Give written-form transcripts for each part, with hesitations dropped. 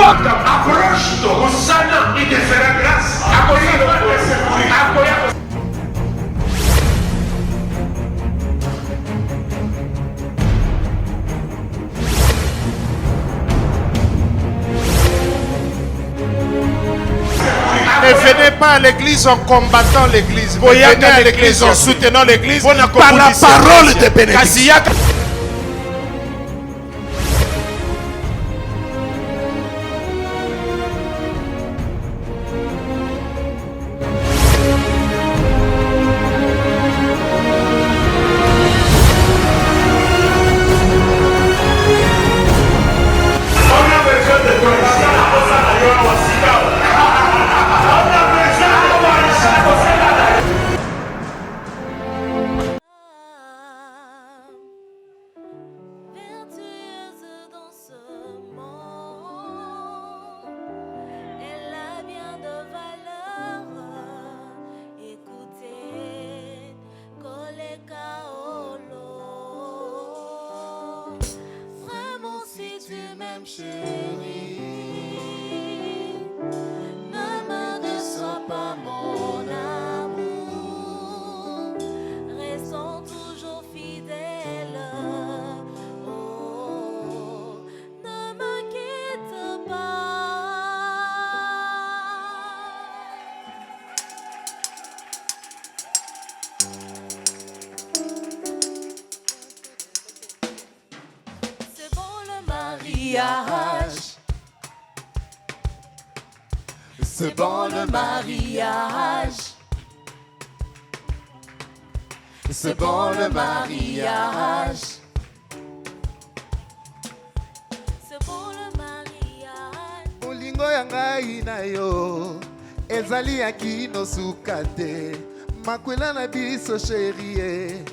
approche-toi, il te fera grâce. Ne venez pas à l'église en combattant l'église. Venez à l'église en soutenant l'église par la parole de bénédiction. Chérie, ne me déçois pas mon amour, restons toujours fidèles, oh, ne me quitte pas. C'est bon le mariage. C'est bon le mariage. C'est bon le mariage. C'est bon le mariage. Olingo yanga inayo ezali akino sukate makwela na biso chérie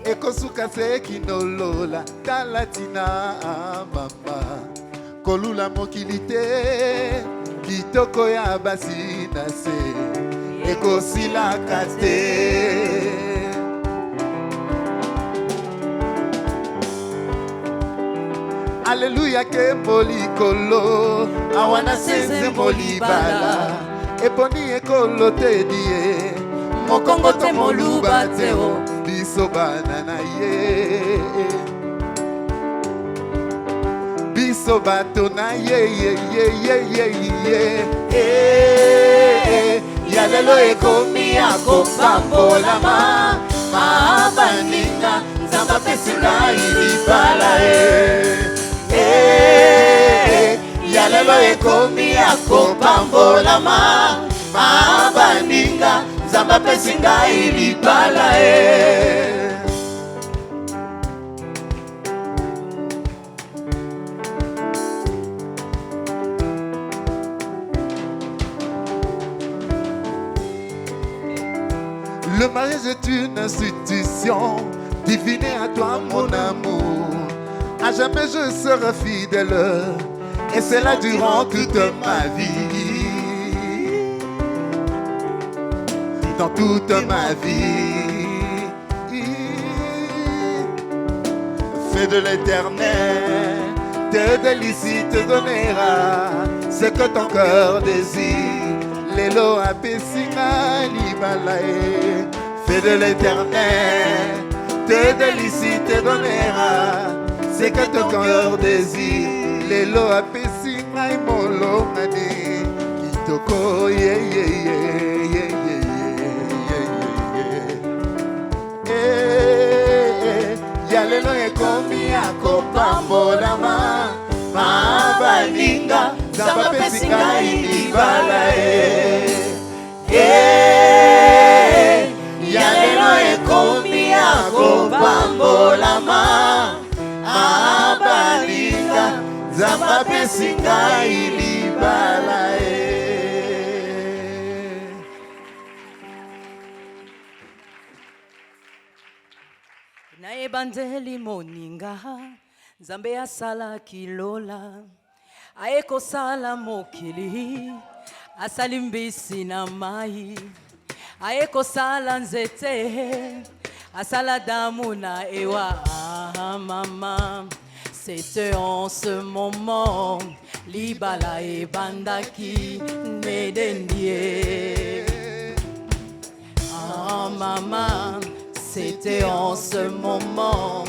ekosuka se kinolola talatina mama kolula mokilite kitoko ya basi na se ekosilaka te. Alléluia ke molikolo awana senze molibala eponi ekolo te die mokongo te moluba te o biso bana na ye biso bato na ye ya lelo ekomi akopambolama mabaninga nzamba pesinga ilibala ya lelo ekomi akopambolama mabaninga nzamba pesinga ilibala Le mariage est une institution divine à toi mon amour. À jamais je serai fidèle et c'est là durant toute ma vie. Dans toute ma vie. Fais de l'éternel tes délices te donnera ce que ton cœur désire. Lelo apesinga libalae. Fais de l'éternel tes délices te donnera ce que ton cœur désire. Lelo apesinga imolo mani kitoko ye ye ye ye ye ye. Ya lelo ekomi akopambolama mabaninga zamba pesinga ilibala ya lelo ekomi akopambolama mabaninga zamba pesinga ilibala Na ebandeli moninga Nzambe asala kilola Aeko sala mokili Asali mbisi na mai Aeko sala nzete Asala damu na ewa mama. C'était en ce moment libala ebandaki nedendie. Ah maman, c'était en ce moment,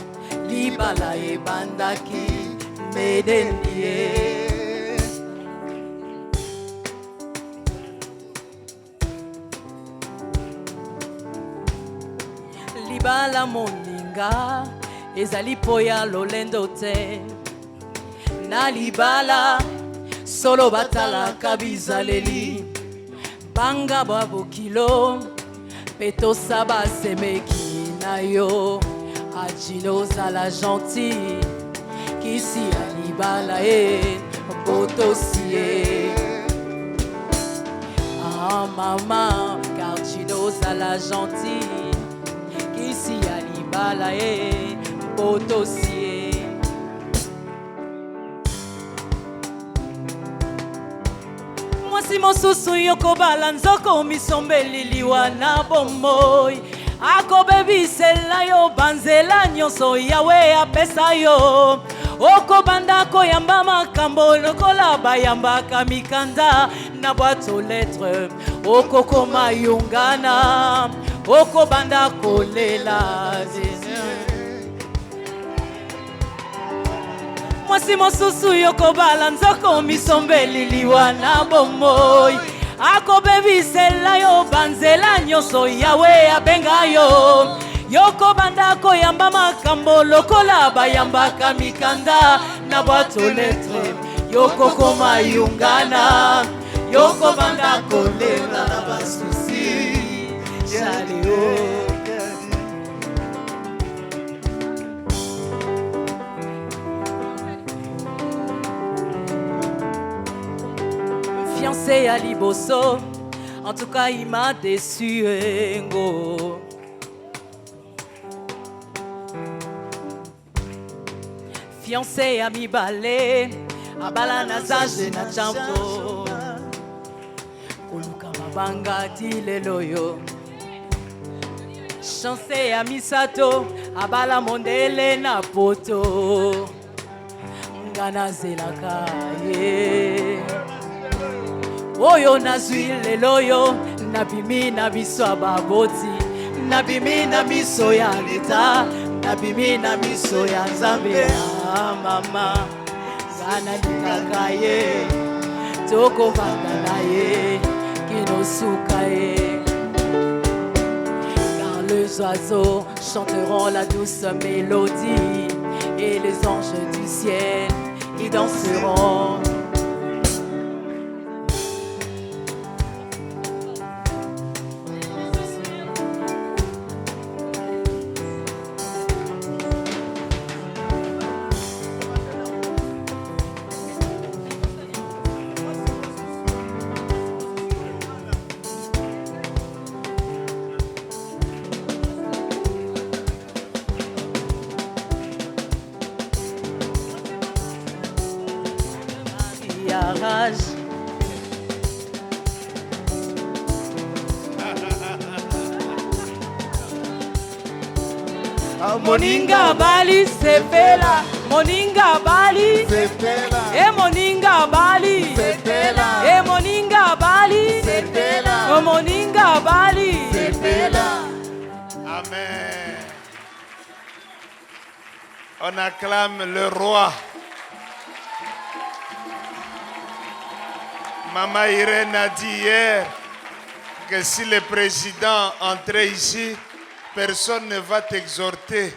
libala ebandaki nedendie. Libala moninga ezali poya lolendo te. Na libala solo batala kabizaleli. Banga babo kilo peto saba semeki na yo. Ajino zala gentil kisi a libala e botosie. Ah maman car Gino zala gentil ici à Libala et Potosie. Moi si mon sousou yoko balanzoko misombeli liwa na bomoi. Ako baby sela yo banzela nyonso yawe apesa yo. Oko banda ko yamba makambo lokola bayamba kamikanda na boîte aux lettres. Oko koma yungana. Oko banda kolela mwasi mosusu yoko bala nzoko misombeli liwa na bomoi. Ako bebisela yo banzela nyonso yawe abenga yo. Yoko banda koyamba makambo lokola bayambaka mikanda na boîte aux lettres. Yoko koma yungana. Yoko banda kolela na basusi. Fiancé à Liboso, en tout cas il m'a déçu. Ngo. Fiancé à mi balé, à balanazaje na champo. Koluka mabanga tileloyo. Chancé à Misato, à bala mondele na poto. Ngana zelaka ye. Oyo nazwi leloyo, nabimi na biso ababoti. Nabimi na miso ya leta, nabimi na miso ya nzambe. Ah mama, ngana likaka ye. Toko vanda ye, kinosuka ye. Les oiseaux chanteront la douce mélodie et les anges du ciel y danseront. Moninga Bali sepela, Moninga Bali sepela, e Moninga Bali sepela, e Moninga Bali sepela, Moninga Bali sepela. Amen. On acclame le roi. Maman Irène a dit hier que si le président entrait ici, personne ne va t'exhorter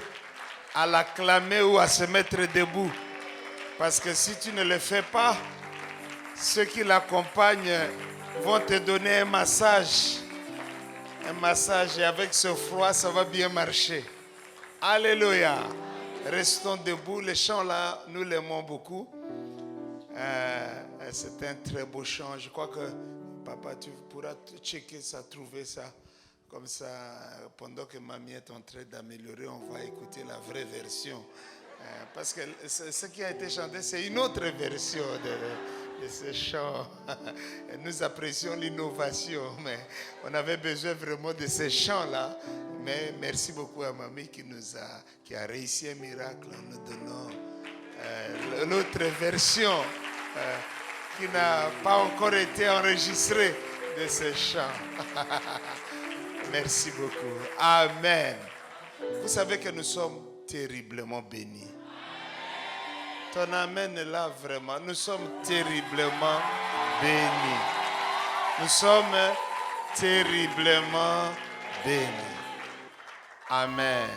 à l'acclamer ou à se mettre debout. Parce que si tu ne le fais pas, ceux qui l'accompagnent vont te donner un massage. Un massage et avec ce froid, ça va bien marcher. Alléluia. Restons debout. Les chants là, nous l'aimons beaucoup. C'est un très beau chant. Je crois que papa, tu pourras checker ça, trouver ça. Comme ça, pendant que mamie est en train d'améliorer, on va écouter la vraie version. Parce que ce qui a été chanté, c'est une autre version de ce chant. Nous apprécions l'innovation, mais on avait besoin vraiment de ce chant-là. Mais merci beaucoup à mamie qui a réussi un miracle en nous donnant l'autre version qui n'a pas encore été enregistré de ce chant. Merci beaucoup. Amen. Vous savez que nous sommes terriblement bénis. Ton amen est là vraiment. Nous sommes terriblement bénis. Nous sommes terriblement bénis. Amen.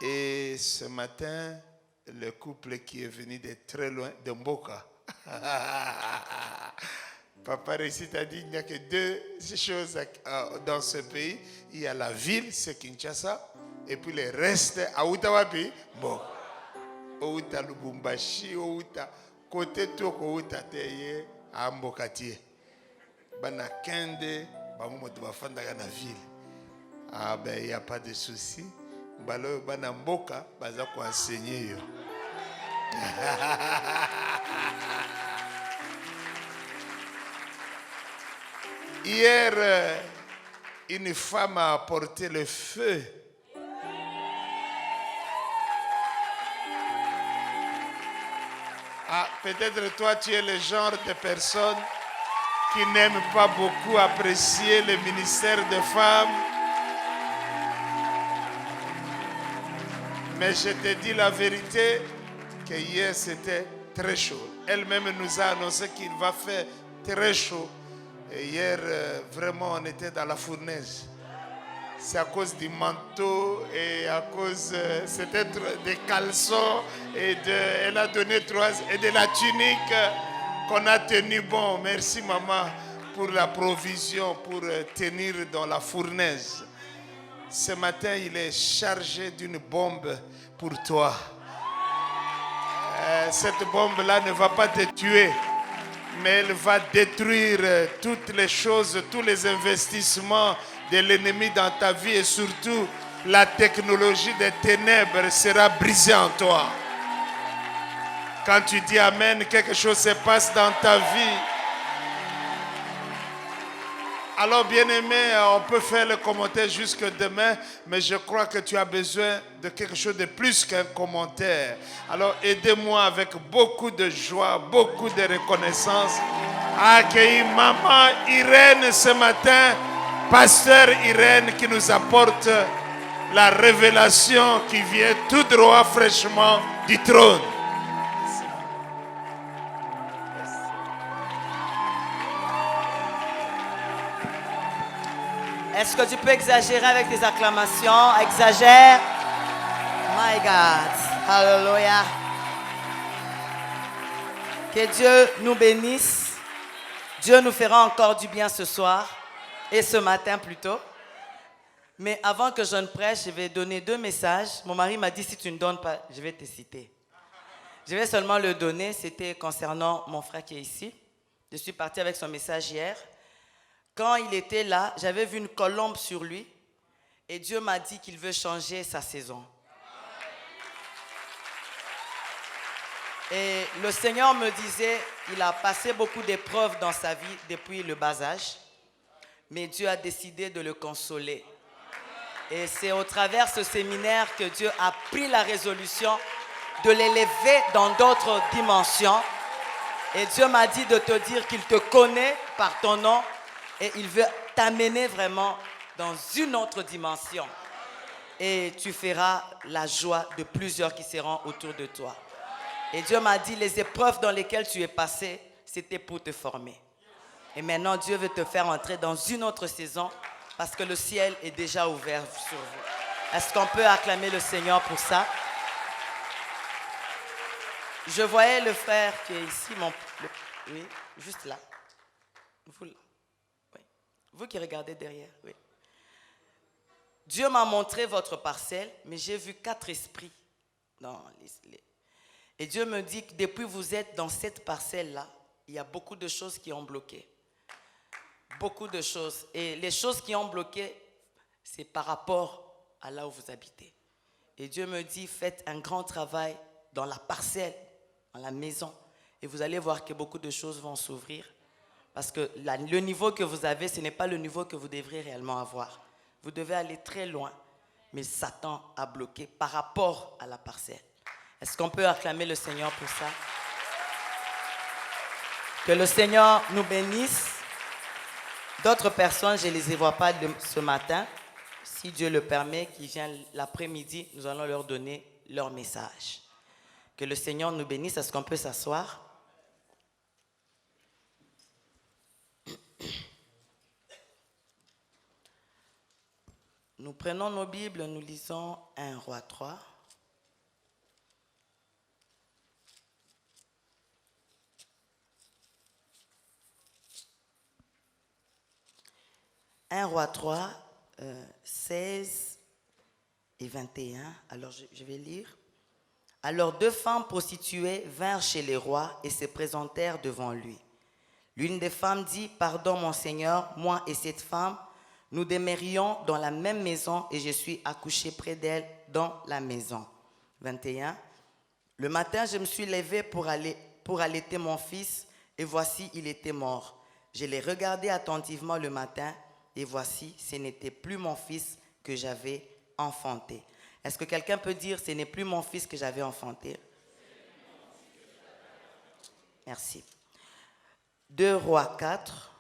Et ce matin, le couple qui est venu de très loin, de Mboka. Papa récite a dit qu'il n'y a que deux choses dans ce pays. Il y a la ville, c'est Kinshasa, et puis le reste, à Outawapi, Mboka. Outa Lubumbashi, Outa, côté tout, Outa Teye, à Mbokatier. Bana Kende, Bamumoto Bafanda na ville. Ah ben, il n'y a pas de souci. Balo Bana Mboka, Baza ko enseigner yo. Hier, une femme a apporté le feu. Ah, peut-être toi, tu es le genre de personne qui n'aime pas beaucoup apprécier le ministère des femmes. Mais je te dis la vérité, que hier c'était très chaud. Elle-même nous a annoncé qu'il va faire très chaud. Et hier, vraiment, on était dans la fournaise. C'est à cause du manteau et à cause, c'était des caleçons et elle a donné 3 et de la tunique qu'on a tenu bon. Merci maman pour la provision, pour tenir dans la fournaise. Ce matin, il est chargé d'une bombe pour toi. Cette bombe-là ne va pas te tuer, mais elle va détruire toutes les choses, tous les investissements de l'ennemi dans ta vie et surtout la technologie des ténèbres sera brisée en toi. Quand tu dis Amen, quelque chose se passe dans ta vie. Alors bien-aimé, on peut faire le commentaire jusque demain, mais je crois que tu as besoin de quelque chose de plus qu'un commentaire. Alors aidez-moi avec beaucoup de joie, beaucoup de reconnaissance à accueillir Maman Irène ce matin, Pasteur Irène qui nous apporte la révélation qui vient tout droit fraîchement du trône. Est-ce que tu peux exagérer avec tes acclamations? Exagère. My God. Hallelujah. Que Dieu nous bénisse. Dieu nous fera encore du bien ce soir et ce matin plutôt. Mais avant que je ne prêche, je vais donner 2 messages. Mon mari m'a dit si tu ne donnes pas, je vais te citer. Je vais seulement le donner. C'était concernant mon frère qui est ici. Je suis partie avec son message hier. Quand il était là, j'avais vu une colombe sur lui et Dieu m'a dit qu'il veut changer sa saison. Et le Seigneur me disait, il a passé beaucoup d'épreuves dans sa vie depuis le bas âge, mais Dieu a décidé de le consoler. Et c'est au travers de ce séminaire que Dieu a pris la résolution de l'élever dans d'autres dimensions. Et Dieu m'a dit de te dire qu'il te connaît par ton nom. Et il veut t'amener vraiment dans une autre dimension. Et tu feras la joie de plusieurs qui seront autour de toi. Et Dieu m'a dit, les épreuves dans lesquelles tu es passé, c'était pour te former. Et maintenant, Dieu veut te faire entrer dans une autre saison parce que le ciel est déjà ouvert sur vous. Est-ce qu'on peut acclamer le Seigneur pour ça? Je voyais le frère qui est ici, oui, juste là. Vous qui regardez derrière, oui. Dieu m'a montré votre parcelle, mais j'ai vu 4 esprits dans les... Et Dieu me dit que depuis que vous êtes dans cette parcelle-là, il y a beaucoup de choses qui ont bloqué. Beaucoup de choses. Et les choses qui ont bloqué, c'est par rapport à là où vous habitez. Et Dieu me dit, faites un grand travail dans la parcelle, dans la maison. Et vous allez voir que beaucoup de choses vont s'ouvrir. Parce que le niveau que vous avez, ce n'est pas le niveau que vous devrez réellement avoir. Vous devez aller très loin. Mais Satan a bloqué par rapport à la parcelle. Est-ce qu'on peut acclamer le Seigneur pour ça? Que le Seigneur nous bénisse. D'autres personnes, je ne les vois pas ce matin. Si Dieu le permet, qu'ils viennent l'après-midi, nous allons leur donner leur message. Que le Seigneur nous bénisse. Est-ce qu'on peut s'asseoir? Nous prenons nos Bibles, nous lisons 1 Roi 3. « 1 Roi 3, 16 et 21. Alors, je vais lire. « Alors, 2 femmes prostituées vinrent chez les rois et se présentèrent devant lui. L'une des femmes dit, « Pardon, mon Seigneur, moi et cette femme, nous demeurions dans la même maison et je suis accouchée près d'elle dans la maison. » 21. « Le matin, je me suis levée pour allaiter mon fils et voici, il était mort. Je l'ai regardé attentivement le matin et voici, ce n'était plus mon fils que j'avais enfanté. » Est-ce que quelqu'un peut dire, ce n'est plus mon fils que j'avais enfanté? Merci. 2 Rois 4.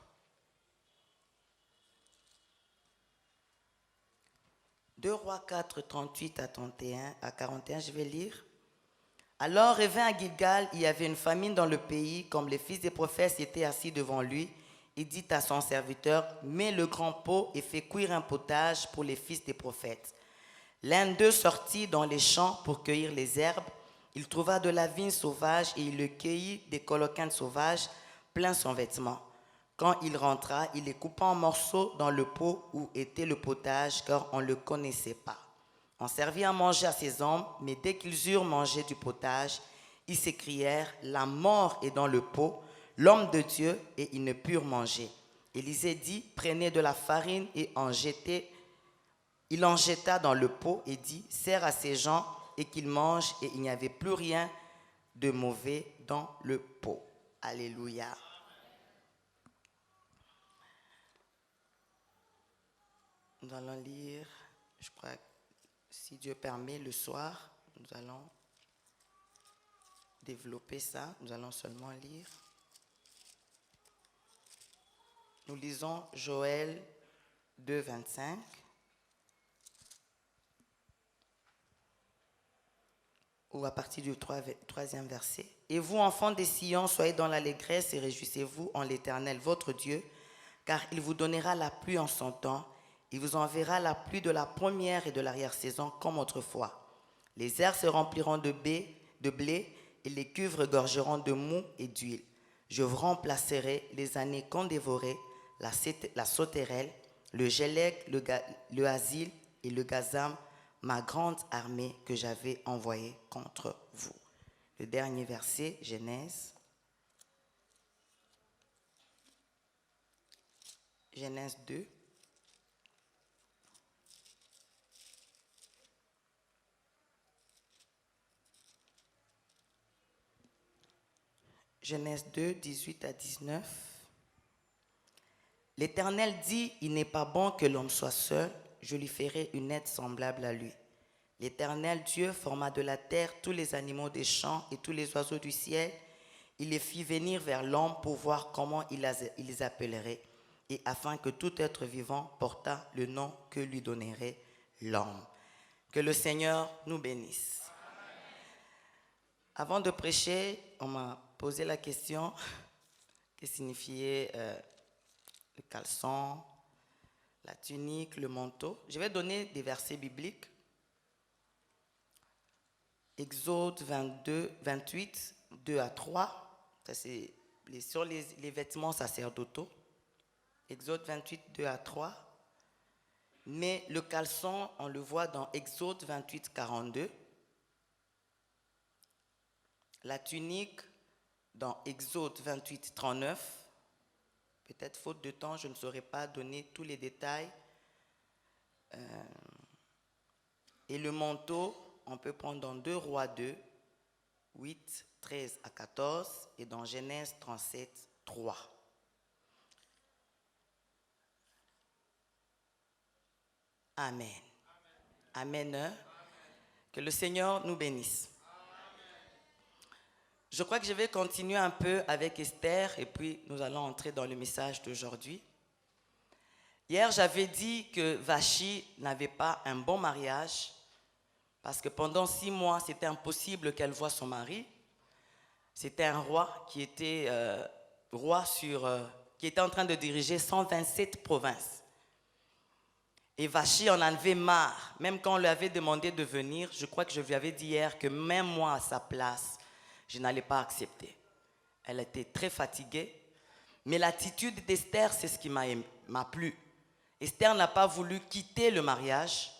2 Rois 4, 38 à 31, à 41, je vais lire. « Alors revint à Gilgal, il y avait une famine dans le pays, comme les fils des prophètes étaient assis devant lui. Il dit à son serviteur, « Mets le grand pot et fais cuire un potage pour les fils des prophètes. » L'un d'eux sortit dans les champs pour cueillir les herbes. Il trouva de la vigne sauvage et il le cueillit des coloquintes sauvages, plein son vêtement. Quand il rentra, il les coupa en morceaux dans le pot où était le potage, car on ne le connaissait pas. On servit à manger à ces hommes, mais dès qu'ils eurent mangé du potage, ils s'écrièrent, « La mort est dans le pot, l'homme de Dieu, et ils ne purent manger. » Élisée dit, « Prenez de la farine et il en jeta dans le pot et dit, « Sers à ces gens et qu'ils mangent. » Et il n'y avait plus rien de mauvais dans le pot. Alléluia. Nous allons lire, je crois, si Dieu permet, le soir, nous allons développer ça. Nous allons seulement lire. Nous lisons Joël 2, 25. Ou à partir du 3e verset. « Et vous, enfants des Sion, soyez dans l'allégresse et réjouissez-vous en l'Éternel, votre Dieu, car il vous donnera la pluie en son temps. Il vous enverra la pluie de la première et de l'arrière-saison comme autrefois. Les airs se rempliront de blé et les cuves regorgeront de mou et d'huile. Je vous remplacerai les années qu'ont dévoré la sauterelle, le gélec, le asile et le gazam, ma grande armée que j'avais envoyée contre vous. » Le dernier verset, Genèse. Genèse 2. Genèse 2, 18 à 19. « L'Éternel dit, il n'est pas bon que l'homme soit seul, je lui ferai une aide semblable à lui. L'Éternel Dieu forma de la terre tous les animaux des champs et tous les oiseaux du ciel. Il les fit venir vers l'homme pour voir comment il les appellerait, et afin que tout être vivant portât le nom que lui donnerait l'homme. » Que le Seigneur nous bénisse. Avant de prêcher, on m'a posé la question que signifiait le caleçon, la tunique, le manteau. Je vais donner des versets bibliques. Exode 22, 28, 2 à 3. Ça, c'est sur les vêtements sacerdotaux. Exode 28, 2 à 3. Mais le caleçon, on le voit dans Exode 28, 42. La tunique dans Exode 28, 39. Peut-être faute de temps, je ne saurais pas donner tous les détails. Et le manteau, on peut prendre dans 2 Rois 2, 8, 13 à 14 et dans Genèse 37, 3. Amen. Amen. Que le Seigneur nous bénisse. Je crois que je vais continuer un peu avec Esther et puis nous allons entrer dans le message d'aujourd'hui. Hier, j'avais dit que Vachi n'avait pas un bon mariage parce que pendant 6 mois, c'était impossible qu'elle voie son mari. C'était un roi qui était qui était en train de diriger 127 provinces. Et Vachi en avait marre. Même quand on lui avait demandé de venir, je crois que je lui avais dit hier que même moi à sa place, je n'allais pas accepter. Elle était très fatiguée. Mais l'attitude d'Esther, c'est ce qui m'a plu. Esther n'a pas voulu quitter le mariage,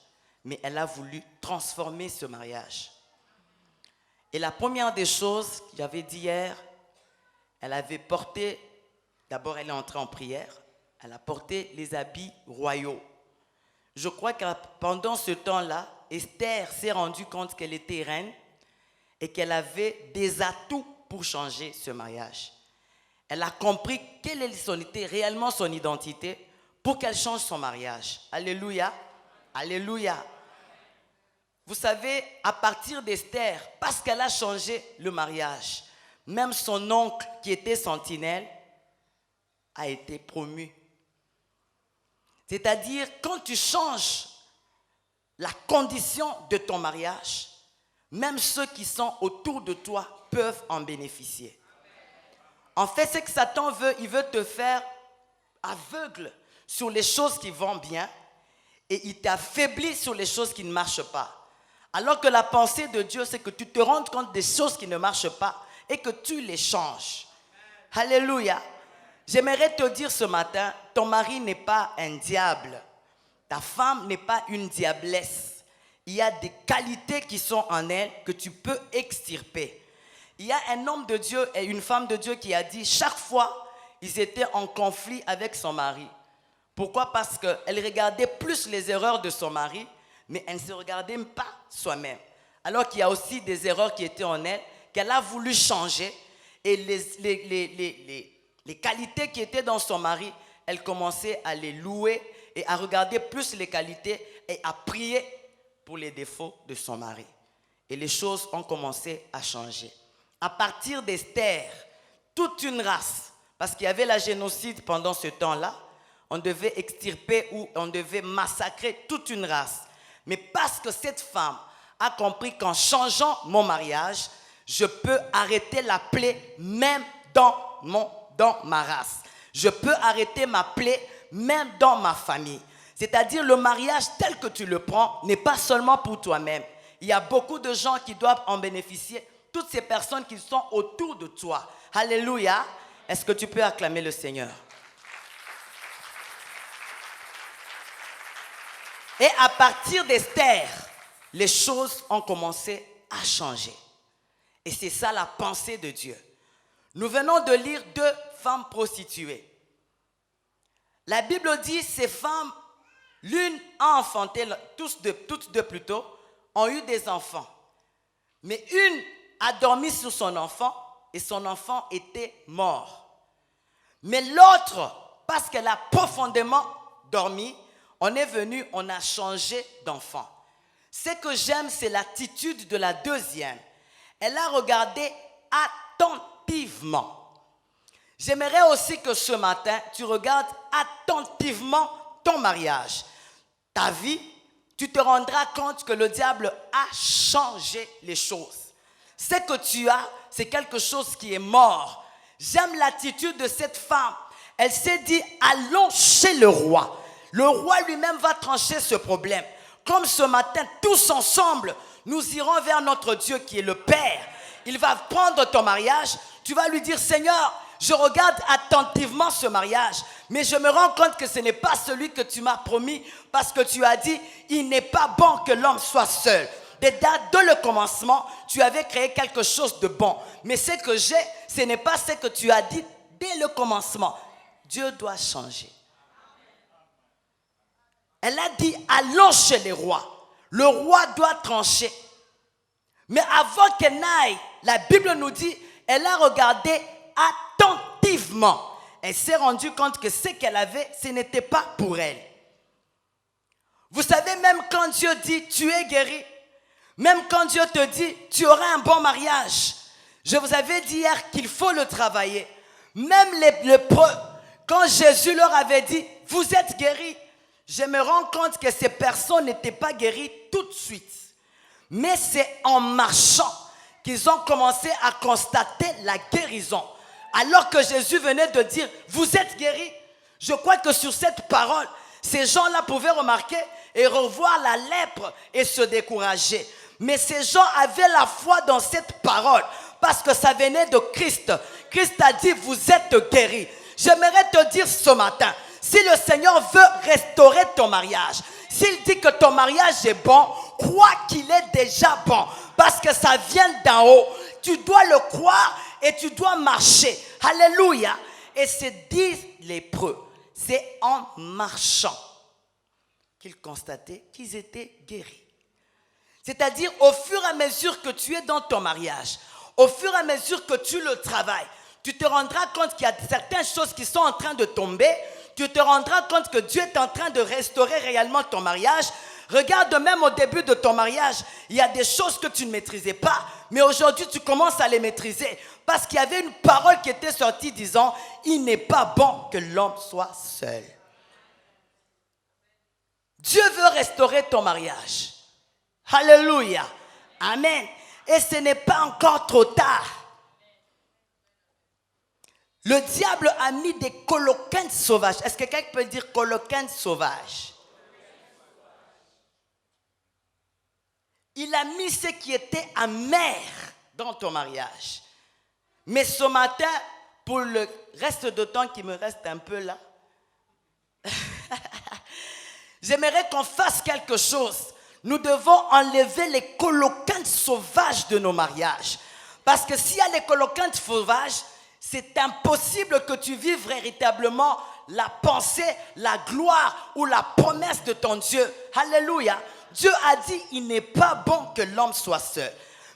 mais elle a voulu transformer ce mariage. Et la première des choses que j'avais dit hier, elle avait porté, d'abord elle est entrée en prière, elle a porté les habits royaux. Je crois que pendant ce temps-là, Esther s'est rendue compte qu'elle était reine et qu'elle avait des atouts pour changer ce mariage. Elle a compris quelle était réellement son identité pour qu'elle change son mariage. Alléluia, alléluia. Vous savez, à partir d'Esther, parce qu'elle a changé le mariage, même son oncle qui était sentinelle a été promu. C'est-à-dire, quand tu changes la condition de ton mariage, même ceux qui sont autour de toi peuvent en bénéficier. En fait, ce que Satan veut, il veut te faire aveugle sur les choses qui vont bien et il t'affaiblit sur les choses qui ne marchent pas. Alors que la pensée de Dieu, c'est que tu te rendes compte des choses qui ne marchent pas et que tu les changes. Alléluia. J'aimerais te dire ce matin, ton mari n'est pas un diable. Ta femme n'est pas une diablesse. Il y a des qualités qui sont en elle que tu peux extirper. Il y a un homme de Dieu et une femme de Dieu qui a dit, chaque fois, ils étaient en conflit avec son mari. Pourquoi? Parce qu'elle regardait plus les erreurs de son mari, mais elle ne se regardait pas soi-même. Alors qu'il y a aussi des erreurs qui étaient en elle, qu'elle a voulu changer. Et les qualités qui étaient dans son mari, elle commençait à les louer et à regarder plus les qualités et à prier pour les défauts de son mari. Et les choses ont commencé à changer. À partir d'Esther, toute une race, parce qu'il y avait la génocide pendant ce temps-là, on devait extirper ou on devait massacrer toute une race. Mais parce que cette femme a compris qu'en changeant mon mariage, je peux arrêter la plaie même dans ma race. Je peux arrêter ma plaie même dans ma famille. C'est-à-dire le mariage tel que tu le prends n'est pas seulement pour toi-même. Il y a beaucoup de gens qui doivent en bénéficier, toutes ces personnes qui sont autour de toi. Alléluia. Est-ce que tu peux acclamer le Seigneur? Et à partir d'Esther, les choses ont commencé à changer. Et c'est ça la pensée de Dieu. Nous venons de lire 2 femmes prostituées. La Bible dit ces femmes, l'une a enfanté, toutes deux plutôt, ont eu des enfants. Mais une a dormi sur son enfant et son enfant était mort. Mais l'autre, parce qu'elle a profondément dormi, on est venu, on a changé d'enfant. Ce que j'aime, c'est l'attitude de la deuxième. Elle a regardé attentivement. J'aimerais aussi que ce matin, tu regardes attentivement ton mariage. Ta vie, tu te rendras compte que le diable a changé les choses. Ce que tu as, c'est quelque chose qui est mort. J'aime l'attitude de cette femme. Elle s'est dit, allons chez le roi. Le roi lui-même va trancher ce problème. Comme ce matin, tous ensemble, nous irons vers notre Dieu qui est le Père. Il va prendre ton mariage. Tu vas lui dire, Seigneur, je regarde attentivement ce mariage, mais je me rends compte que ce n'est pas celui que tu m'as promis, parce que tu as dit, il n'est pas bon que l'homme soit seul. Dès le commencement, tu avais créé quelque chose de bon. Mais ce que j'ai, ce n'est pas ce que tu as dit dès le commencement. Dieu doit changer. Elle a dit, allons chez les rois. Le roi doit trancher. Mais avant qu'elle n'aille, la Bible nous dit, elle a regardé attentivement. Elle s'est rendue compte que ce qu'elle avait, ce n'était pas pour elle. Vous savez, même quand Dieu dit, tu es guéri, même quand Dieu te dit, tu auras un bon mariage, Je vous avais dit hier qu'il faut le travailler. Même les lépreux, quand Jésus leur avait dit, vous êtes guéris, je me rends compte que ces personnes n'étaient pas guéries tout de suite. Mais c'est en marchant qu'ils ont commencé à constater la guérison. Alors que Jésus venait de dire, vous êtes guéris. Je crois que sur cette parole, ces gens-là pouvaient remarquer et revoir la lèpre et se décourager. Mais ces gens avaient la foi dans cette parole parce que ça venait de Christ. Christ a dit, vous êtes guéris. J'aimerais te dire ce matin, si le Seigneur veut restaurer ton mariage, s'il dit que ton mariage est bon, crois qu'il est déjà bon parce que ça vient d'en haut. Tu dois le croire et tu dois marcher. Alléluia. Et c'est 10 lépreux. C'est en marchant qu'ils constataient qu'ils étaient guéris. C'est-à-dire au fur et à mesure que tu es dans ton mariage, au fur et à mesure que tu le travailles, tu te rendras compte qu'il y a certaines choses qui sont en train de tomber. Tu te rendras compte que Dieu est en train de restaurer réellement ton mariage. Regarde, même au début de ton mariage, il y a des choses que tu ne maîtrisais pas, mais aujourd'hui tu commences à les maîtriser parce qu'il y avait une parole qui était sortie disant, il n'est pas bon que l'homme soit seul. Dieu veut restaurer ton mariage. Alléluia. Amen. Et ce n'est pas encore trop tard. Le diable a mis des coloquintes sauvages. Est-ce que quelqu'un peut dire coloquintes sauvages? Il a mis ce qui était amer dans ton mariage. Mais ce matin, pour le reste de temps qui me reste un peu là, j'aimerais qu'on fasse quelque chose. Nous devons enlever les coloquintes sauvages de nos mariages. Parce que s'il y a les coloquintes sauvages, c'est impossible que tu vives véritablement la pensée, la gloire ou la promesse de ton Dieu. Alléluia. Dieu a dit, il n'est pas bon que l'homme soit seul.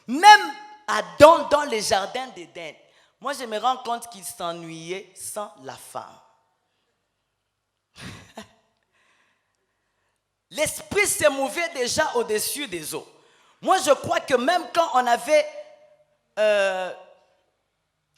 Même Adam dans les jardins d'Éden, moi je me rends compte qu'il s'ennuyait sans la femme. L'esprit se mouvait déjà au-dessus des eaux. Moi je crois que même quand on avait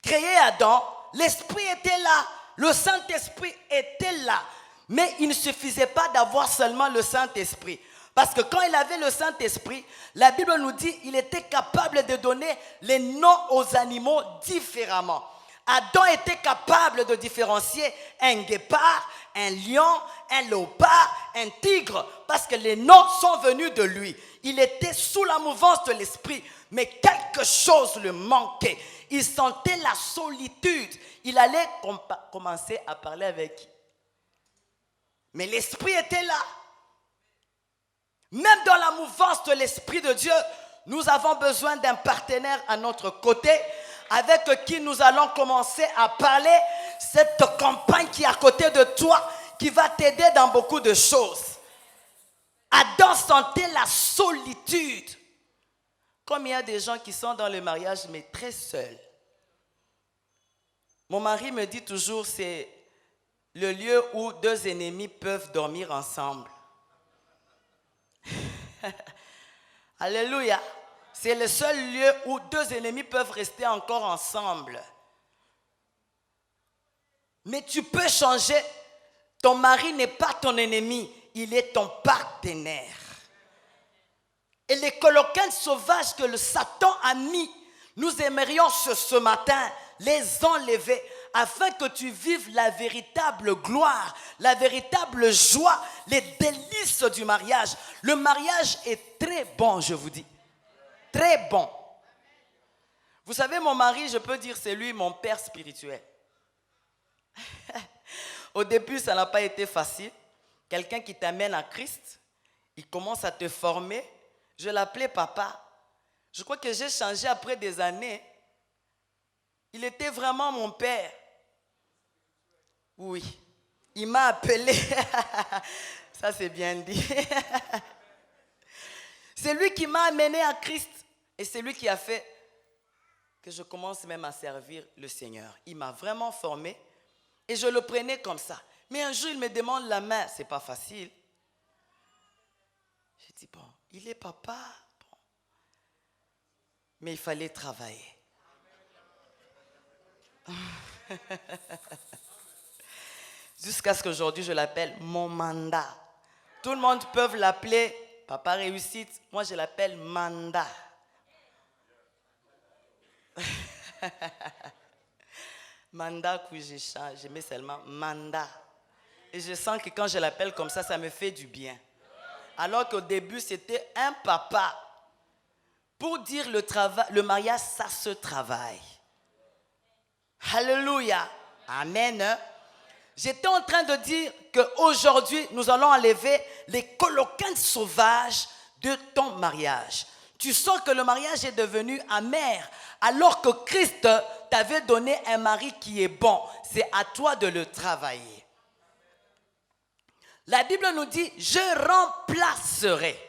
créé Adam, l'esprit était là, le Saint-Esprit était là. Mais il ne suffisait pas d'avoir seulement le Saint-Esprit. Parce que quand il avait le Saint-Esprit, la Bible nous dit qu'il était capable de donner les noms aux animaux différemment. Adam était capable de différencier un guépard, un lion, un léopard, un tigre, parce que les noms sont venus de lui. Il était sous la mouvance de l'esprit, mais quelque chose lui manquait. Il sentait la solitude. Il allait commencer à parler avec qui? Mais l'esprit était là. Même dans la mouvance de l'Esprit de Dieu, nous avons besoin d'un partenaire à notre côté avec qui nous allons commencer à parler. Cette compagne qui est à côté de toi, qui va t'aider dans beaucoup de choses. Adam sentait la solitude. Comme il y a des gens qui sont dans le mariage mais très seuls. Mon mari me dit toujours, c'est le lieu où deux ennemis peuvent dormir ensemble. Alléluia. C'est le seul lieu où deux ennemis peuvent rester encore ensemble. Mais tu peux changer. Ton mari n'est pas ton ennemi, il est ton partenaire. Et les coloquintes sauvages que le Satan a mis, nous aimerions ce matin les enlever afin que tu vives la véritable gloire, la véritable joie, les délices du mariage. Le mariage est très bon, je vous dis. Très bon. Vous savez, mon mari, je peux dire, c'est lui mon père spirituel. Au début, ça n'a pas été facile. Quelqu'un qui t'amène à Christ, il commence à te former. Je l'appelais papa. Je crois que j'ai changé après des années. Il était vraiment mon père. Oui. Il m'a appelé. Ça, c'est bien dit. C'est lui qui m'a amené à Christ. Et c'est lui qui a fait que je commence même à servir le Seigneur. Il m'a vraiment formé. Et je le prenais comme ça. Mais un jour, il me demande la main. C'est pas facile. J'ai dit, bon, il est papa. Bon. Mais il fallait travailler. Jusqu'à ce qu'aujourd'hui, je l'appelle mon mandat. Tout le monde peut l'appeler Papa Réussite. Moi, je l'appelle mandat. Mandat, oui, je mets seulement mandat. Et je sens que quand je l'appelle comme ça me fait du bien. Alors qu'au début, c'était un papa. Pour dire le mariage, ça se travaille. Alléluia. Amen. J'étais en train de dire qu'aujourd'hui, nous allons enlever les coloquintes sauvages de ton mariage. Tu sens que le mariage est devenu amer, alors que Christ t'avait donné un mari qui est bon. C'est à toi de le travailler. La Bible nous dit, je remplacerai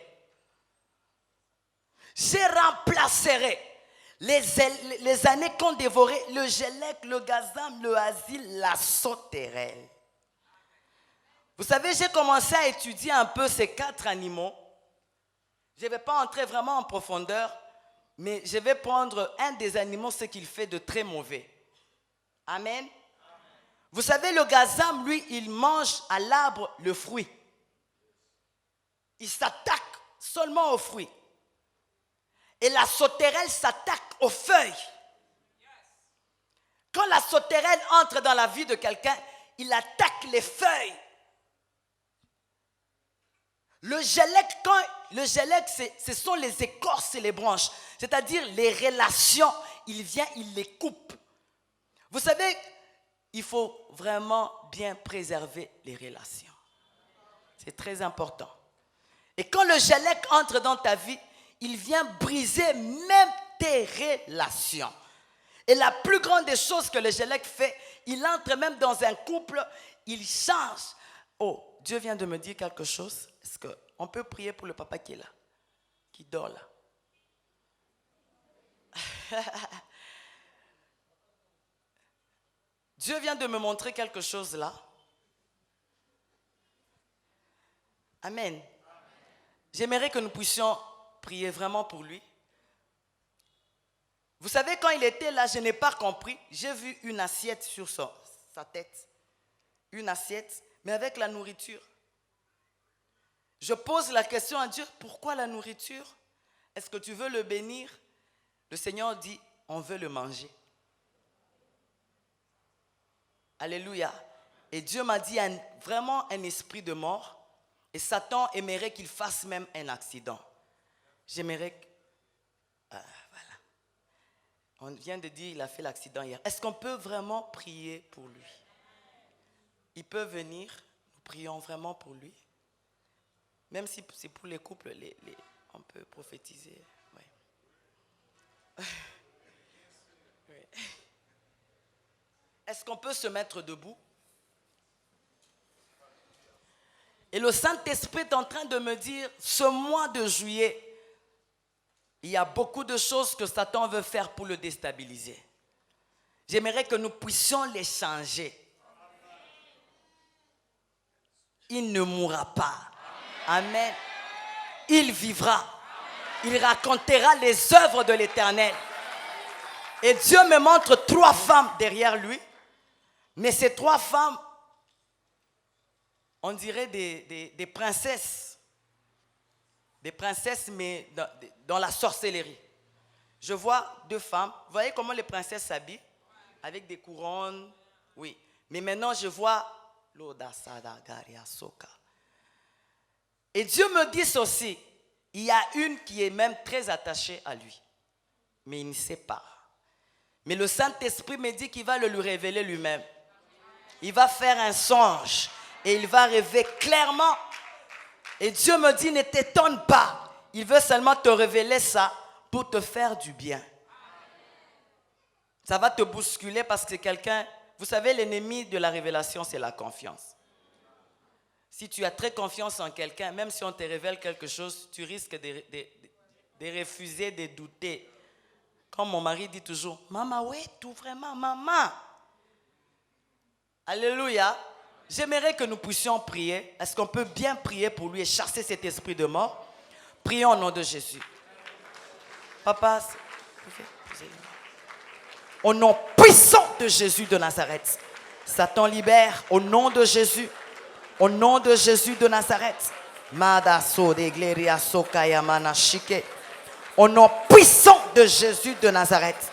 les années qu'ont dévoré le gélec, le gazam, le asile, la sauterelle. Vous savez, j'ai commencé à étudier un peu ces 4 animaux. Je ne vais pas entrer vraiment en profondeur, mais je vais prendre un des animaux, ce qu'il fait de très mauvais. Amen. Vous savez, le gazam, lui, il mange à l'arbre le fruit. Il s'attaque seulement aux fruits. Et la sauterelle s'attaque aux feuilles. Quand la sauterelle entre dans la vie de quelqu'un, il attaque les feuilles. Le gélec, ce sont les écorces et les branches. C'est-à-dire les relations. Il vient, il les coupe. Vous savez, il faut vraiment bien préserver les relations. C'est très important. Et quand le gélec entre dans ta vie, il vient briser même tes relations. Et la plus grande des choses que le gélec fait, il entre même dans un couple, il change. Oh, Dieu vient de me dire quelque chose. Est-ce qu'on peut prier pour le papa qui est là, qui dort là? Dieu vient de me montrer quelque chose là. Amen. J'aimerais que nous puissions prier vraiment pour lui. Vous savez, quand il était là, je n'ai pas compris. J'ai vu une assiette sur sa tête. Une assiette, mais avec la nourriture. Je pose la question à Dieu, pourquoi la nourriture? Est-ce que tu veux le bénir? Le Seigneur dit, on veut le manger. Alléluia. Et Dieu m'a dit, vraiment un esprit de mort. Et Satan aimerait qu'il fasse même un accident. J'aimerais que... voilà. On vient de dire qu'il a fait l'accident hier. Est-ce qu'on peut vraiment prier pour lui? Il peut venir, nous prions vraiment pour lui. Même si c'est pour les couples, on peut prophétiser. Oui. Oui. Est-ce qu'on peut se mettre debout? Et le Saint-Esprit est en train de me dire, ce mois de juillet, il y a beaucoup de choses que Satan veut faire pour le déstabiliser. J'aimerais que nous puissions les changer. Il ne mourra pas. Amen. Il vivra. Il racontera les œuvres de l'Éternel. Et Dieu me montre 3 femmes derrière lui. Mais ces 3 femmes, on dirait des princesses. Des princesses, mais dans la sorcellerie. Je vois 2 femmes. Vous voyez comment les princesses s'habillent? Avec des couronnes. Oui. Mais maintenant, je vois et Dieu me dit ceci. Il y a une qui est même très attachée à lui. Mais il ne sait pas. Mais le Saint-Esprit me dit qu'il va le lui révéler lui-même. Il va faire un songe. Et il va rêver clairement. Et Dieu me dit, ne t'étonne pas. Il veut seulement te révéler ça pour te faire du bien. Ça va te bousculer parce que c'est quelqu'un... Vous savez, l'ennemi de la révélation, c'est la confiance. Si tu as très confiance en quelqu'un, même si on te révèle quelque chose, tu risques de refuser, de douter. Comme mon mari dit toujours, « Maman, oui, tout vraiment, maman. » Alléluia. J'aimerais que nous puissions prier. Est-ce qu'on peut bien prier pour lui et chasser cet esprit de mort? Prions au nom de Jésus. Papa, au nom puissant puissant de Jésus de Nazareth. Satan libère au nom de Jésus. Au nom de Jésus de Nazareth. Au nom puissant de Jésus de Nazareth.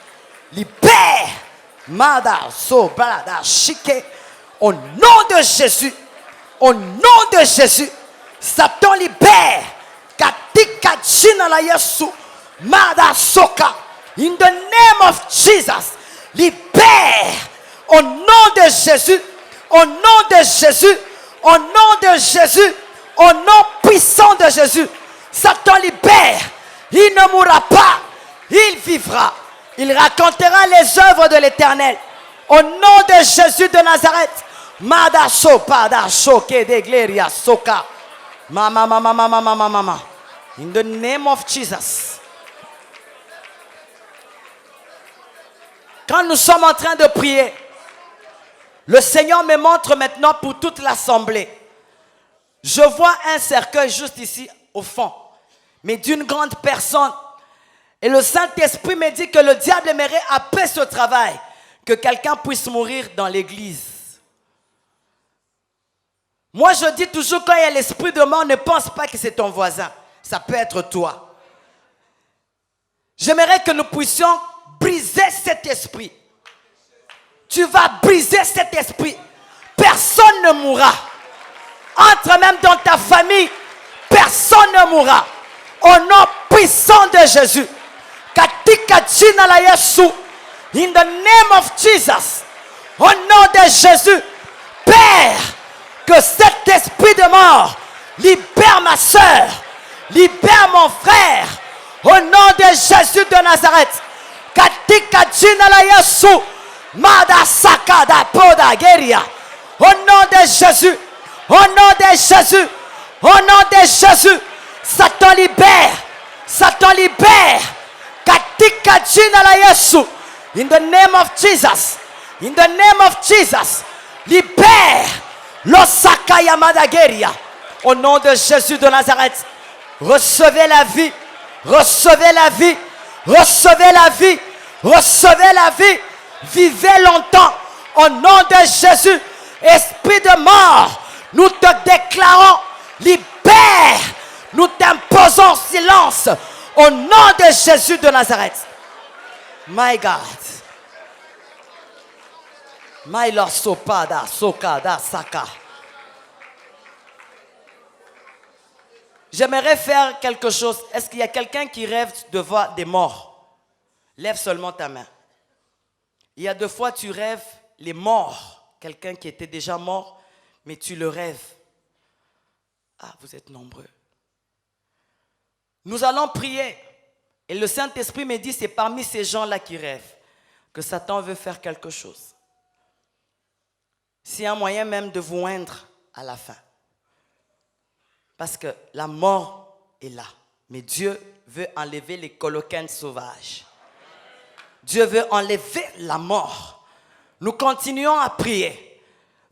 Libère. Au nom de Jésus. Au nom de Jésus. Satan libère. Katika jina la Yesu. In the name of Jesus. Libère. Au nom de Jésus. Au nom de Jésus. Au nom de Jésus. Au nom puissant de Jésus. Satan libère. Il ne mourra pas. Il vivra. Il racontera les œuvres de l'Éternel. Au nom de Jésus de Nazareth. Mama. In the name of Jesus. Quand nous sommes en train de prier, le Seigneur me montre maintenant pour toute l'assemblée. Je vois un cercueil juste ici au fond, mais d'une grande personne. Et le Saint-Esprit me dit que le diable aimerait après ce travail que quelqu'un puisse mourir dans l'église. Moi, je dis toujours, quand il y a l'esprit de mort, ne pense pas que c'est ton voisin. Ça peut être toi. J'aimerais que nous puissions briser cet esprit. Tu vas briser cet esprit. Personne ne mourra. Entre même dans ta famille, personne ne mourra. Au nom puissant de Jésus. Katika jina la Yesu. In the name of Jesus. Au nom de Jésus. Père, que cet esprit de mort libère ma soeur, libère mon frère. Au nom de Jésus de Nazareth. Katika jina la Yesu. Madasaka da poda geria. Au nom de Jésus. Au nom de Jésus. Au nom de Jésus. Satan libère. Satan libère. Katika jina la Yesu. In the name of Jesus. In the name of Jesus. Libère. L'osaka yamada geria. Au nom de Jésus de Nazareth. Recevez la vie. Recevez la vie. Recevez la vie. Recevez la vie. Vivez longtemps. Au nom de Jésus. Esprit de mort. Nous te déclarons libère. Nous t'imposons silence. Au nom de Jésus de Nazareth. My God. My Lord Sopada, Sokada, Saka. J'aimerais faire quelque chose. Est-ce qu'il y a quelqu'un qui rêve de voir des morts? Lève seulement ta main. Il y a deux fois tu rêves les morts. Quelqu'un qui était déjà mort, mais tu le rêves. Ah, vous êtes nombreux. Nous allons prier. Et le Saint-Esprit me dit, c'est parmi ces gens-là qui rêvent que Satan veut faire quelque chose. C'est un moyen même de vous oindre à la fin. Parce que la mort est là. Mais Dieu veut enlever les coloquins sauvages. Dieu veut enlever la mort. Nous continuons à prier.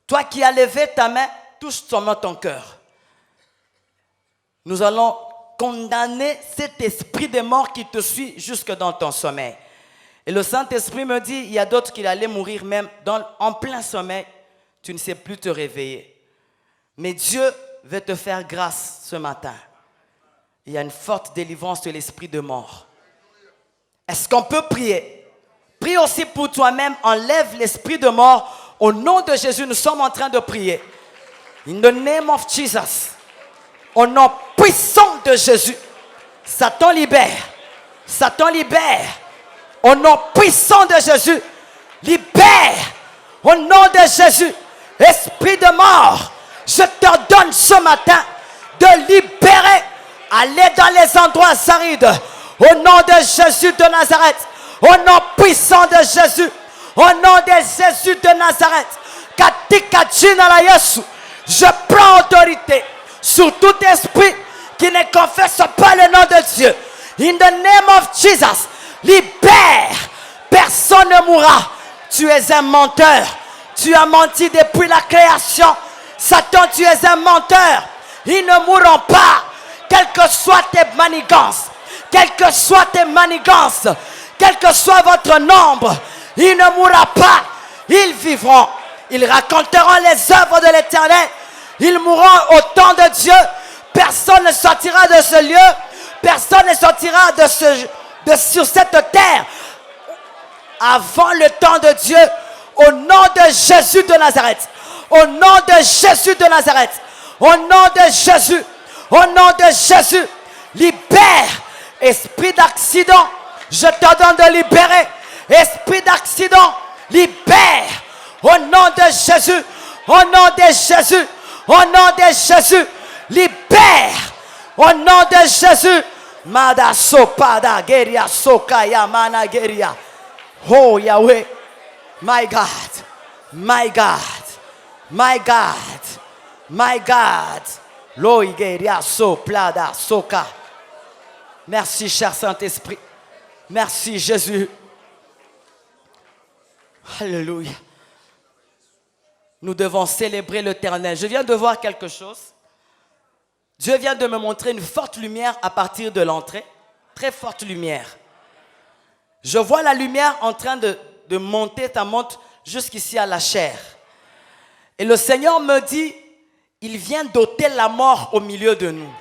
Toi qui as levé ta main, touche seulement ton cœur. Nous allons condamner cet esprit de mort qui te suit jusque dans ton sommeil. Et le Saint-Esprit me dit, il y a d'autres qui allaient mourir même en plein sommeil. Tu ne sais plus te réveiller. Mais Dieu veut te faire grâce ce matin. Il y a une forte délivrance de l'esprit de mort. Est-ce qu'on peut prier? Prie aussi pour toi-même. Enlève l'esprit de mort. Au nom de Jésus, nous sommes en train de prier. In the name of Jesus. Au nom puissant de Jésus. Satan libère. Satan libère. Au nom puissant de Jésus. Libère. Au nom de Jésus. Esprit de mort, je t'ordonne ce matin de libérer, aller dans les endroits arides, au nom de Jésus de Nazareth, au nom puissant de Jésus, au nom de Jésus de Nazareth, Katika jina la Yesu, je prends autorité sur tout esprit qui ne confesse pas le nom de Dieu. In the name of Jesus, libère, personne ne mourra. Tu es un menteur. Tu as menti depuis la création. Satan, tu es un menteur. Ils ne mourront pas. Quelles que soient tes manigances. Quelles que soient tes manigances. Quel que soit votre nombre. Il ne mourra pas. Ils vivront. Ils raconteront les œuvres de l'Éternel. Ils mourront au temps de Dieu. Personne ne sortira de ce lieu. Personne ne sortira sur cette terre avant le temps de Dieu. Au nom de Jésus de Nazareth. Au nom de Jésus de Nazareth. Au nom de Jésus. Au nom de Jésus. Libère. Esprit d'accident. Je te donne de libérer. Esprit d'accident. Libère. Au nom de Jésus. Au nom de Jésus. Au nom de Jésus. Libère. Au nom de Jésus. Mada sopada geria soka yamana geria. Oh Yahweh. My God. My God. My God. My God. Loi geria soplada soka. Merci cher Saint-Esprit. Merci Jésus. Alléluia. Nous devons célébrer l'Éternel. Je viens de voir quelque chose. Dieu vient de me montrer une forte lumière à partir de l'entrée. Très forte lumière. Je vois la lumière en train de monter, ça monte jusqu'ici à la chair. Et le Seigneur me dit, il vient d'ôter la mort au milieu de nous.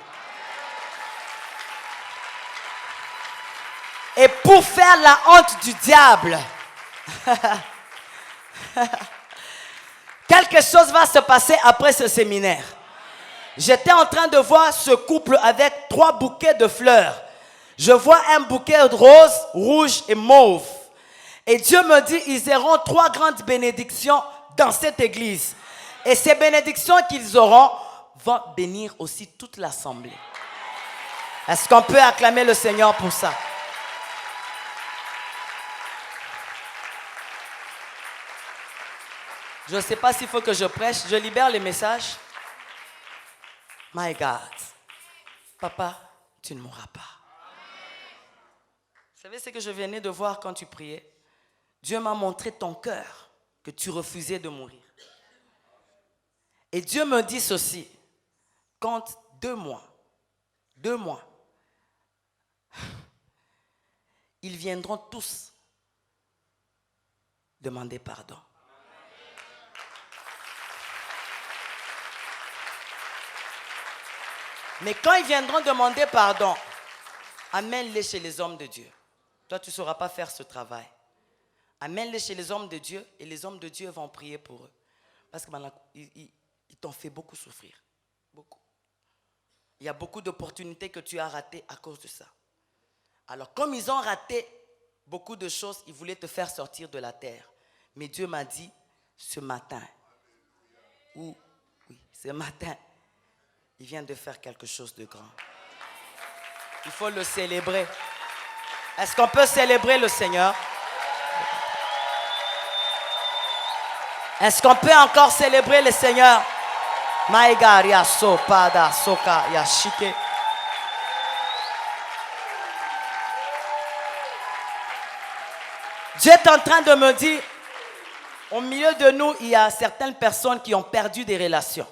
Et pour faire la honte du diable, quelque chose va se passer après ce séminaire. J'étais en train de voir ce couple avec 3 bouquets de fleurs. Je vois un bouquet rose, rouge et mauve. Et Dieu me dit, ils auront 3 grandes bénédictions dans cette église. Et ces bénédictions qu'ils auront vont bénir aussi toute l'assemblée. Est-ce qu'on peut acclamer le Seigneur pour ça? Je ne sais pas s'il faut que je prêche. Je libère les messages. My God. Papa, tu ne mourras pas. Vous savez ce que je venais de voir quand tu priais? Dieu m'a montré ton cœur, que tu refusais de mourir. Et Dieu me dit ceci. Compte 2 mois. 2 mois. Ils viendront tous demander pardon. Mais quand ils viendront demander pardon, amène-les chez les hommes de Dieu. Toi, tu ne sauras pas faire ce travail. Amène-les chez les hommes de Dieu et les hommes de Dieu vont prier pour eux. Parce qu'ils t'ont fait beaucoup souffrir. Beaucoup. Il y a beaucoup d'opportunités que tu as ratées à cause de ça. Alors, comme ils ont raté beaucoup de choses, ils voulaient te faire sortir de la terre. Mais Dieu m'a dit, ce matin, ce matin, il vient de faire quelque chose de grand. Il faut le célébrer. Est-ce qu'on peut célébrer le Seigneur? Est-ce qu'on peut encore célébrer le Seigneur? Maïgaria sopada soka yashike. Dieu est en train de me dire, au milieu de nous, il y a certaines personnes qui ont perdu des relations.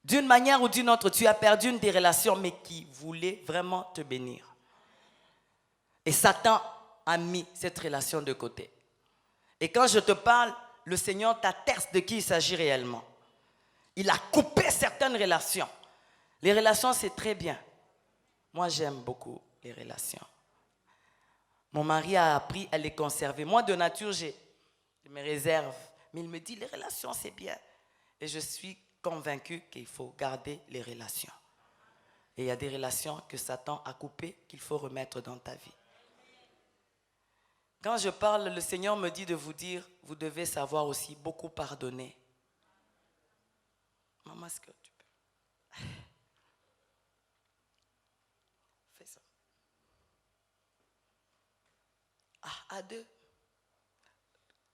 D'une manière ou d'une autre, tu as perdu une des relations, mais qui voulait vraiment te bénir. Et Satan a mis cette relation de côté. Et quand je te parle, le Seigneur t'atteste de qui il s'agit réellement. Il a coupé certaines relations. Les relations, c'est très bien. Moi, j'aime beaucoup les relations. Mon mari a appris à les conserver. Moi, de nature, j'ai mes réserves. Mais il me dit, les relations, c'est bien. Et je suis convaincu qu'il faut garder les relations. Et il y a des relations que Satan a coupées qu'il faut remettre dans ta vie. Quand je parle, le Seigneur me dit de vous dire, vous devez savoir aussi beaucoup pardonner. Maman, est-ce que tu peux? Fais ça. Ah, à 2.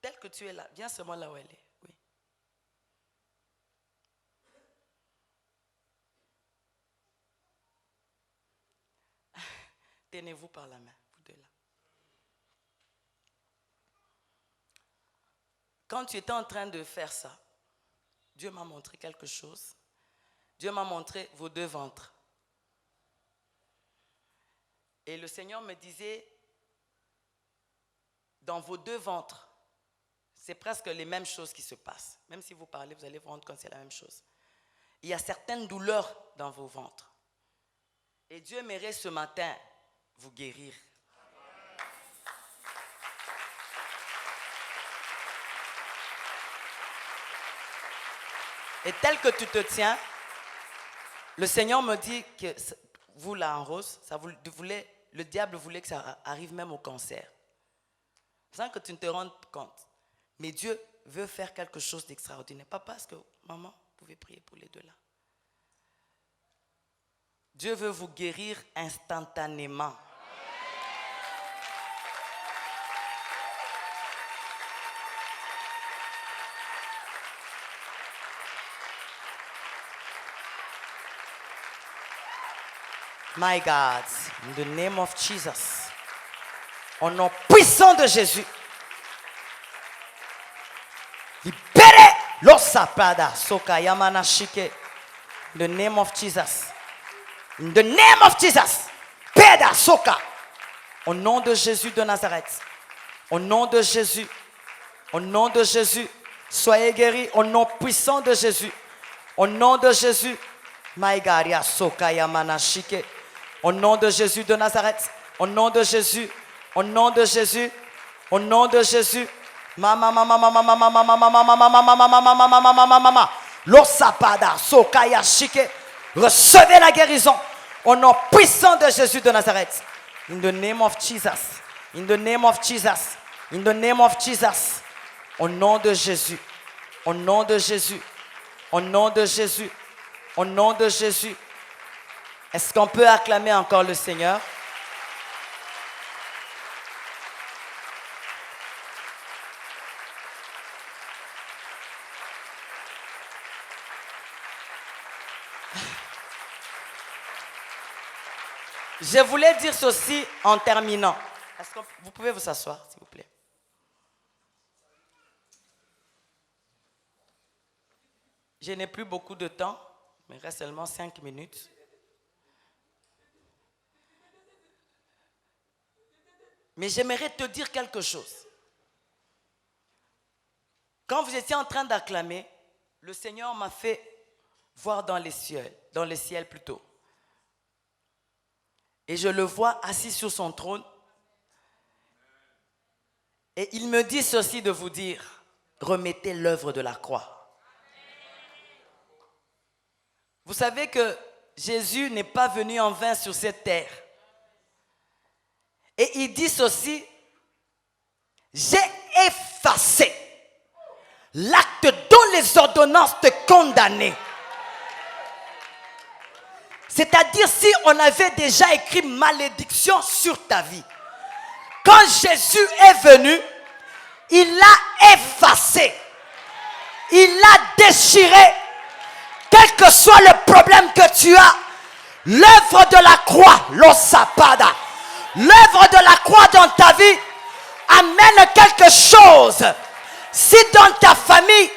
Tel que tu es là, viens seulement là où elle est. Oui. Tenez-vous par la main, vous deux là. Quand tu étais en train de faire ça, Dieu m'a montré quelque chose. Dieu m'a montré vos 2 ventres. Et le Seigneur me disait, dans vos deux ventres, c'est presque les mêmes choses qui se passent. Même si vous parlez, vous allez vous rendre compte que c'est la même chose. Il y a certaines douleurs dans vos ventres. Et Dieu aimerait ce matin vous guérir. Et tel que tu te tiens, le Seigneur me dit que vous là en rose, le diable voulait que ça arrive même au cancer. Sans que tu ne te rendes compte. Mais Dieu veut faire quelque chose d'extraordinaire. Papa, est-ce que maman, vous pouvez prier pour les deux là? Dieu veut vous guérir instantanément. My God, in the name of Jesus, au nom puissant de Jésus, libérez l'osapada, soka yamana shike, in the name of Jesus, in the name of Jesus, peda soka, au nom de Jésus de Nazareth, au nom de Jésus, soyez guéris, au nom puissant de Jésus, au nom de Jésus, my God, ya soka yamana shike. Au nom de Jésus de Nazareth, au nom de Jésus, au nom de Jésus, au nom de Jésus. L'osapada, sokaya shike. Recevez la guérison au nom puissant de Jésus de Nazareth. In the name of Jesus. In the name of Jesus. In the name of Jesus. Au nom de Jésus. Au nom de Jésus. Au nom de Jésus. Au nom de Jésus. Est-ce qu'on peut acclamer encore le Seigneur? Je voulais dire ceci en terminant. Est-ce que vous pouvez vous asseoir, s'il vous plaît? Je n'ai plus beaucoup de temps, mais il reste seulement 5 minutes. Mais j'aimerais te dire quelque chose. Quand vous étiez en train d'acclamer, le Seigneur m'a fait voir dans les ciels plutôt. Et je le vois assis sur son trône. Et il me dit ceci de vous dire, remettez l'œuvre de la croix. Vous savez que Jésus n'est pas venu en vain sur cette terre. Et il dit ceci, j'ai effacé l'acte dont les ordonnances te condamnaient. C'est-à-dire si on avait déjà écrit malédiction sur ta vie. Quand Jésus est venu, il l'a effacé. Il l'a déchiré. Quel que soit le problème que tu as, l'œuvre de la croix, l'osapada, l'œuvre de la croix dans ta vie amène quelque chose. Si dans ta famille,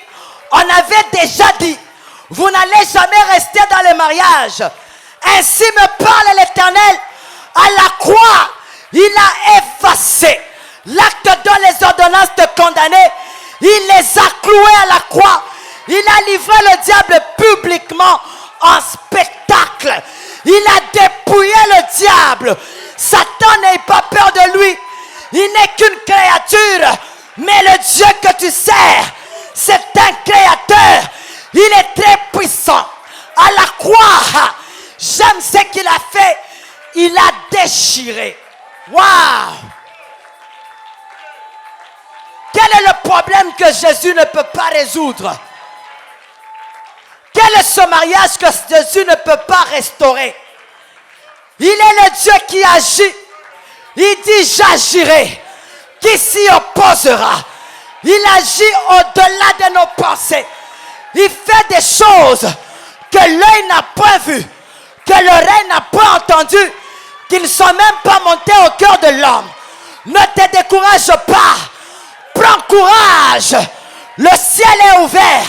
on avait déjà dit, vous n'allez jamais rester dans le mariage. Ainsi me parle l'Éternel, à la croix, il a effacé l'acte dont les ordonnances te condamnaient. Il les a cloués à la croix. Il a livré le diable publiquement en spectacle. Il a dépouillé le diable. Satan n'ait pas peur de lui. Il n'est qu'une créature. Mais le Dieu que tu sers, c'est un créateur. Il est très puissant. À la croix, j'aime ce qu'il a fait. Il a déchiré. Waouh! Quel est le problème que Jésus ne peut pas résoudre? Quel est ce mariage que Jésus ne peut pas restaurer? Il est le Dieu qui agit. Il dit j'agirai. Qui s'y opposera? Il agit au-delà de nos pensées. Il fait des choses que l'œil n'a pas vues, que l'oreille n'a pas entendues, qui ne sont même pas montées au cœur de l'homme. Ne te décourage pas. Prends courage. Le ciel est ouvert.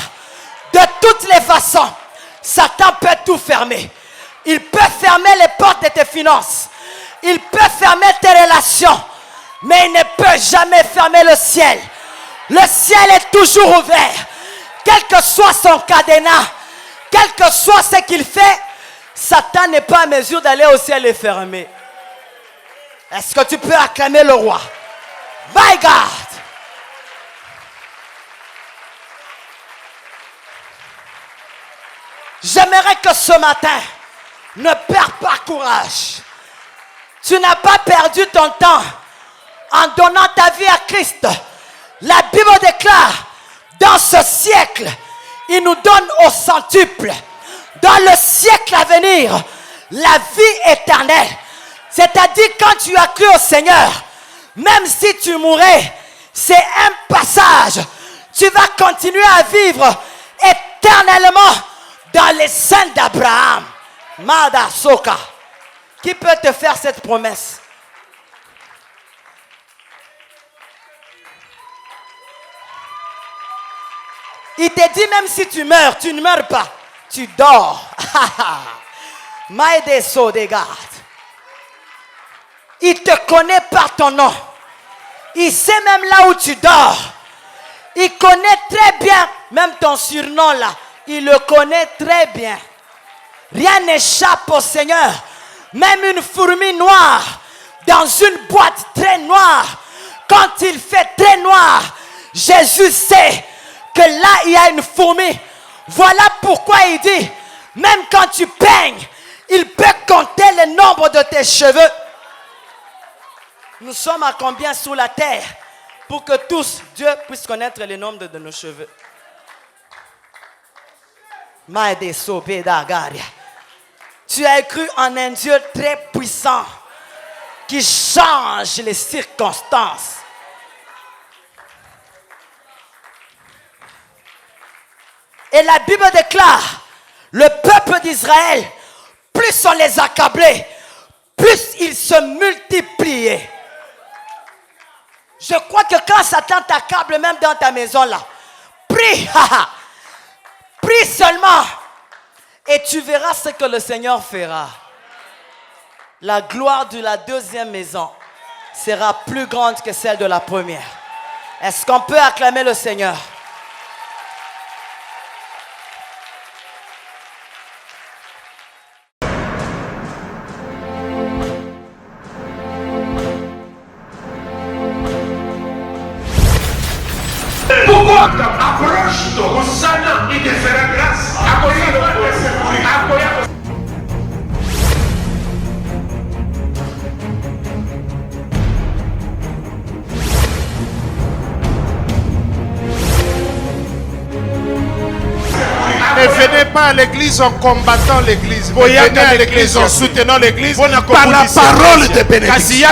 De toutes les façons, Satan peut tout fermer. Il peut fermer les portes de tes finances. Il peut fermer tes relations. mais il ne peut jamais fermer le ciel. Le ciel est toujours ouvert. Quel que soit son cadenas, quel que soit ce qu'il fait, Satan n'est pas en mesure d'aller au ciel et fermer. Est-ce que tu peux acclamer le roi? My God! J'aimerais que ce matin, ne perds pas courage. Tu n'as pas perdu ton temps en donnant ta vie à Christ. La Bible déclare, dans ce siècle, il nous donne au centuple. Dans le siècle à venir, la vie éternelle. C'est-à-dire quand tu as cru au Seigneur, même si tu mourais, c'est un passage. Tu vas continuer à vivre éternellement dans les seins d'Abraham. Mada Soka. Qui peut te faire cette promesse? Il te dit même si tu meurs, tu ne meurs pas. Tu dors. Maïde so de garde. Il te connaît par ton nom. Il sait même là où tu dors. Il connaît très bien, même ton surnom là. Il le connaît très bien. Rien n'échappe au Seigneur. Même une fourmi noire dans une boîte très noire. Quand il fait très noir, Jésus sait que là il y a une fourmi. Voilà pourquoi il dit, même quand tu peignes, il peut compter le nombre de tes cheveux. Nous sommes à combien sur la terre pour que tous, Dieu puisse connaître le nombre de nos cheveux. Tu as cru en un Dieu très puissant qui change les circonstances. Et la Bible déclare, le peuple d'Israël, plus on les accablait, plus ils se multipliaient. Je crois que quand Satan t'accable même dans ta maison là, prie, prie seulement et tu verras ce que le Seigneur fera. La gloire de la deuxième maison sera plus grande que celle de la première. Est-ce qu'on peut acclamer le Seigneur? Pourquoi approche-toi, Hosanna, il te fera grâce. Ne venez pas à l'église en combattant l'église. Venez à l'église en soutenant l'église par la parole de bénédiction.